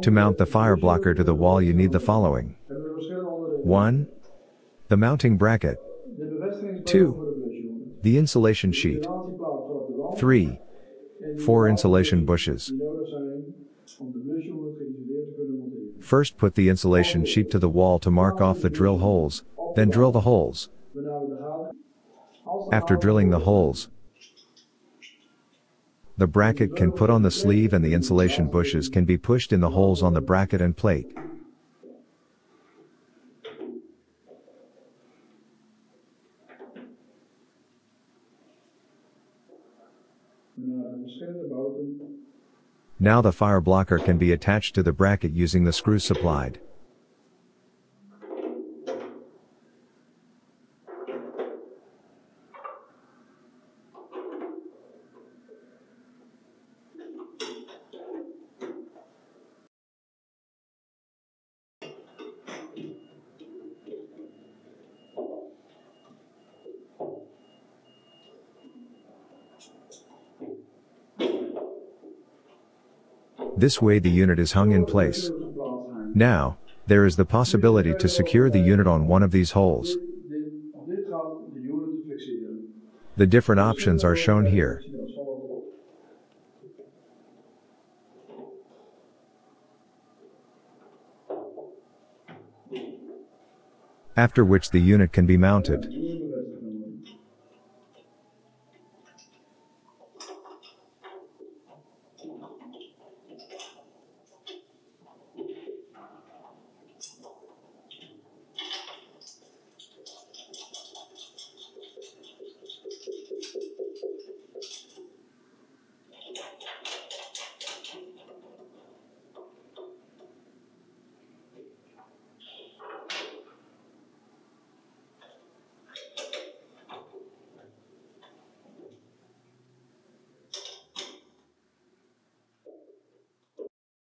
To mount the Fireblocker to the wall you need the following. 1. The mounting bracket. 2. The insulation sheet. 3. 4 insulation bushes. First put the insulation sheet to the wall to mark off the drill holes, then drill the holes. After drilling the holes, the bracket can put on the sleeve and the insulation bushes can be pushed in the holes on the bracket and plate. Now the Fireblocker can be attached to the bracket using the screws supplied. This way the unit is hung in place. Now, there is the possibility to secure the unit on one of these holes. The different options are shown here. After which the unit can be mounted.